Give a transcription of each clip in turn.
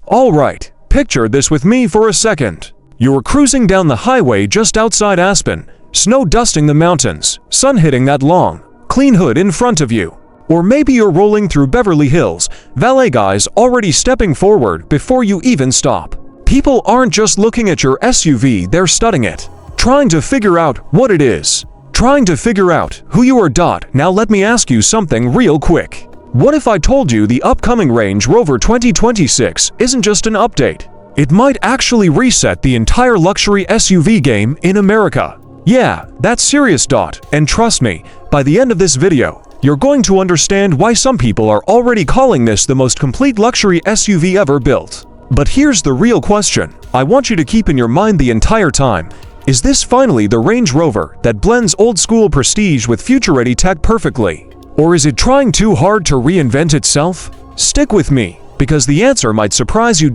Alright, picture this with me for a second. You're cruising down the highway just outside Aspen, snow dusting the mountains, sun hitting that long, clean hood in front of you. Or maybe you're rolling through Beverly Hills, valet guys already stepping forward before you even stop. People aren't just looking at your SUV, they're studying it, trying to figure out what it is, trying to figure out who you are. Now let me ask you something real quick. What if I told you the upcoming Range Rover 2026 isn't just an update? It might actually reset the entire luxury SUV game in America. Yeah, that's serious. And trust me, by the end of this video, you're going to understand why some people are already calling this the most complete luxury SUV ever built. But here's the real question I want you to keep in your mind the entire time. Is this finally the Range Rover that blends old-school prestige with future-ready tech perfectly? Or is it trying too hard to reinvent itself? Stick with me, because the answer might surprise you.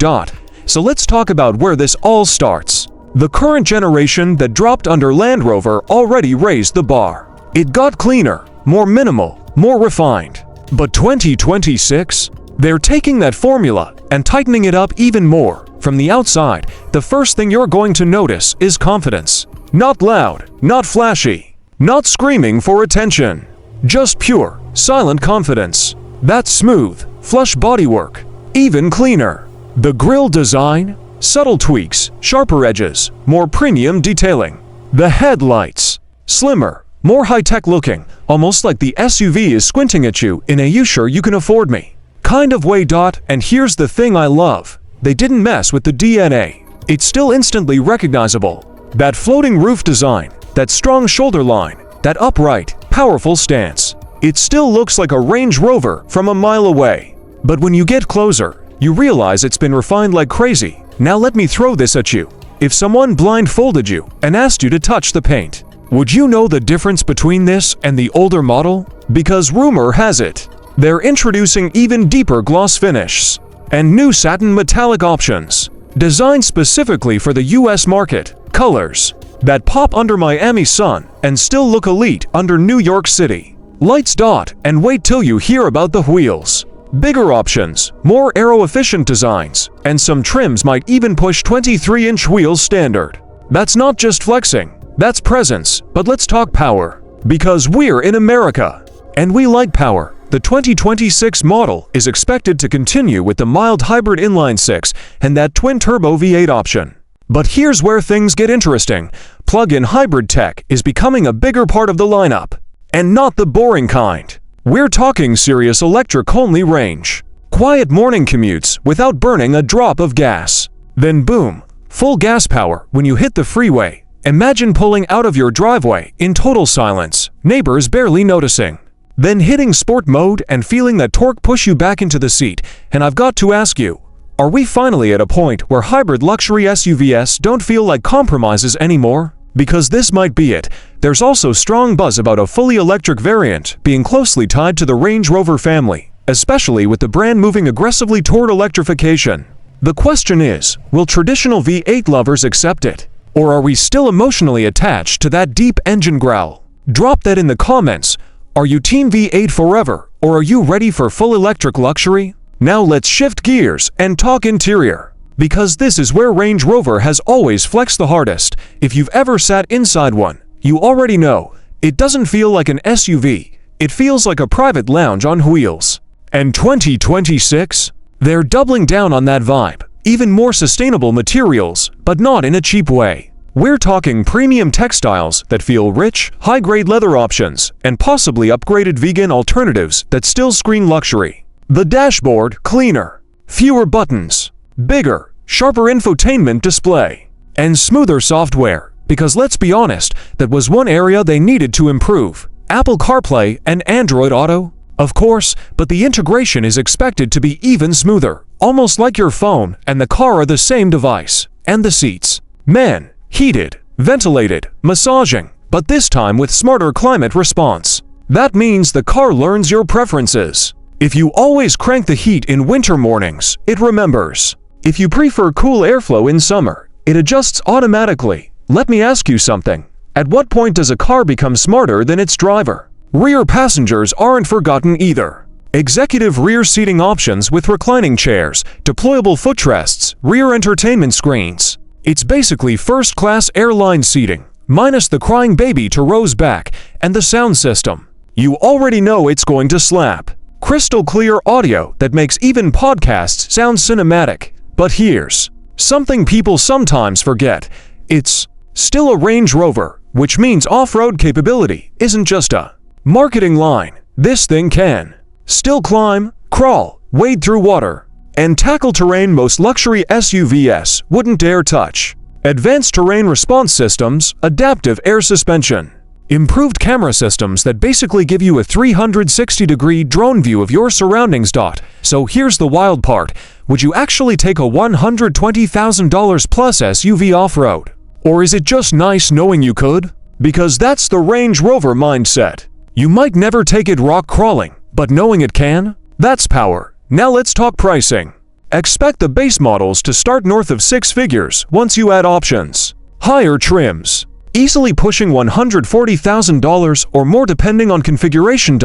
So let's talk about where this all starts. The current generation that dropped under Land Rover already raised the bar. It got cleaner, more minimal, more refined. But 2026? They're taking that formula and tightening it up even more. From the outside, the first thing you're going to notice is confidence. Not loud, not flashy, not screaming for attention. Just pure, silent confidence. That smooth, flush bodywork, even cleaner. The grille design, subtle tweaks, sharper edges, more premium detailing. The headlights, slimmer, more high-tech looking, almost like the SUV is squinting at you in a "you sure you can afford me" kind of way. And here's the thing I love. They didn't mess with the DNA. It's still instantly recognizable. That floating roof design, that strong shoulder line, that upright, powerful stance. It still looks like a Range Rover from a mile away. But when you get closer, you realize it's been refined like crazy. Now let me throw this at you. If someone blindfolded you and asked you to touch the paint, would you know the difference between this and the older model? Because rumor has it, they're introducing even deeper gloss finishes and new satin metallic options, designed specifically for the US market, colors that pop under Miami sun and still look elite under New York City lights. And wait till you hear about the wheels. Bigger options, more aero-efficient designs, and some trims might even push 23-inch wheels standard. That's not just flexing, that's presence. But let's talk power. Because we're in America, and we like power. The 2026 model is expected to continue with the mild hybrid inline-six and that twin-turbo V8 option. But here's where things get interesting. Plug-in hybrid tech is becoming a bigger part of the lineup. And not the boring kind. We're talking serious electric-only range. Quiet morning commutes without burning a drop of gas. Then boom, full gas power when you hit the freeway. Imagine pulling out of your driveway in total silence, neighbors barely noticing. Then hitting sport mode and feeling that torque push you back into the seat. And I've got to ask you, are we finally at a point where hybrid luxury SUVs don't feel like compromises anymore? Because this might be it. There's also strong buzz about a fully electric variant being closely tied to the Range Rover family, especially with the brand moving aggressively toward electrification. The question is, will traditional V8 lovers accept it? Or are we still emotionally attached to that deep engine growl? Drop that in the comments. Are you Team V8 forever, or are you ready for full electric luxury? Now let's shift gears and talk interior. Because this is where Range Rover has always flexed the hardest. If you've ever sat inside one, you already know, it doesn't feel like an SUV, it feels like a private lounge on wheels. And 2026? They're doubling down on that vibe. Even more sustainable materials, but not in a cheap way. We're talking premium textiles that feel rich, high-grade leather options, and possibly upgraded vegan alternatives that still scream luxury. The dashboard cleaner, fewer buttons, bigger, sharper infotainment display, and smoother software. Because let's be honest, that was one area they needed to improve. Apple CarPlay and Android Auto, of course, but the integration is expected to be even smoother. Almost like your phone and the car are the same device. And the seats, man, heated, ventilated, massaging, but this time with smarter climate response. That means the car learns your preferences. If you always crank the heat in winter mornings, it remembers. If you prefer cool airflow in summer, it adjusts automatically. Let me ask you something. At what point does a car become smarter than its driver? Rear passengers aren't forgotten either. Executive rear seating options with reclining chairs, deployable footrests, rear entertainment screens. It's basically first-class airline seating, minus the crying baby to Rose's back, and the sound system. You already know it's going to slap. Crystal clear audio that makes even podcasts sound cinematic. But here's something people sometimes forget. It's still a Range Rover, which means off-road capability isn't just a marketing line. This thing can still climb, crawl, wade through water, and tackle terrain most luxury SUVs wouldn't dare touch. Advanced terrain response systems, adaptive air suspension, improved camera systems that basically give you a 360-degree drone view of your surroundings. So here's the wild part. Would you actually take a $120,000 plus SUV off-road? Or is it just nice knowing you could? Because that's the Range Rover mindset. You might never take it rock crawling, but knowing it can? That's power. Now let's talk pricing. Expect the base models to start north of six figures once you add options. Higher trims, easily pushing $140,000 or more depending on configuration.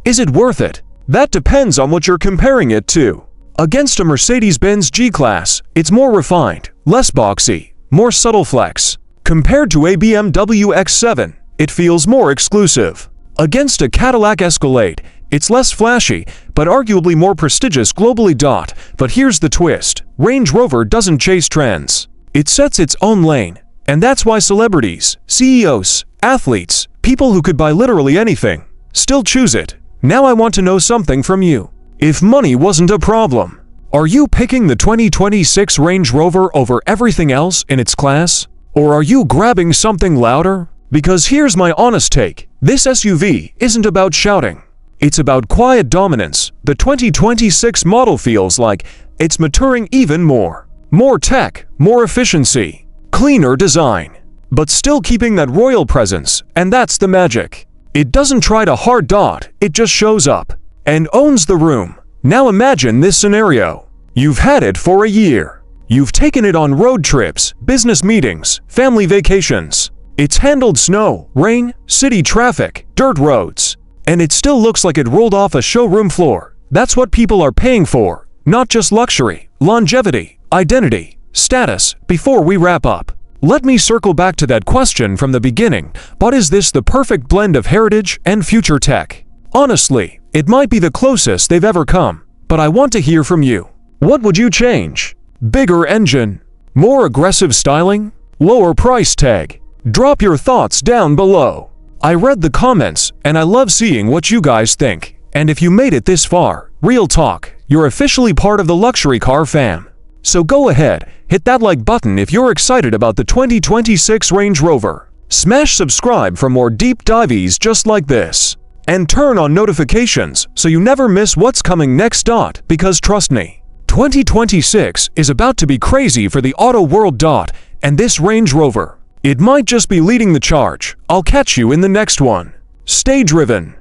Is it worth it? That depends on what you're comparing it to. Against a Mercedes-Benz G-Class, it's more refined, less boxy, more subtle flex. Compared to a BMW X7, it feels more exclusive. Against a Cadillac Escalade, it's less flashy, but arguably more prestigious globally. But here's the twist. Range Rover doesn't chase trends. It sets its own lane. And that's why celebrities, CEOs, athletes, people who could buy literally anything, still choose it. Now I want to know something from you. If money wasn't a problem, are you picking the 2026 Range Rover over everything else in its class? Or are you grabbing something louder? Because here's my honest take. This SUV isn't about shouting. It's about quiet dominance. The 2026 model feels like it's maturing even more. More tech, more efficiency, cleaner design, but still keeping that royal presence, and that's the magic. It doesn't try to hard. It just shows up and owns the room. Now imagine this scenario. You've had it for a year. You've taken it on road trips, business meetings, family vacations. It's handled snow, rain, city traffic, dirt roads, and it still looks like it rolled off a showroom floor. That's what people are paying for, not just luxury, longevity, identity, status. Before we wrap up, let me circle back to that question from the beginning. But is this the perfect blend of heritage and future tech? Honestly, it might be the closest they've ever come, but I want to hear from you. What would you change? Bigger engine? More aggressive styling? Lower price tag? Drop your thoughts down below. I read the comments, and I love seeing what you guys think. And if you made it this far, real talk, you're officially part of the luxury car fam. So go ahead, hit that like button if you're excited about the 2026 Range Rover. Smash subscribe for more deep dives just like this. And turn on notifications so you never miss what's coming next. Because trust me, 2026 is about to be crazy for the auto world. And this Range Rover, it might just be leading the charge. I'll catch you in the next one. Stay driven.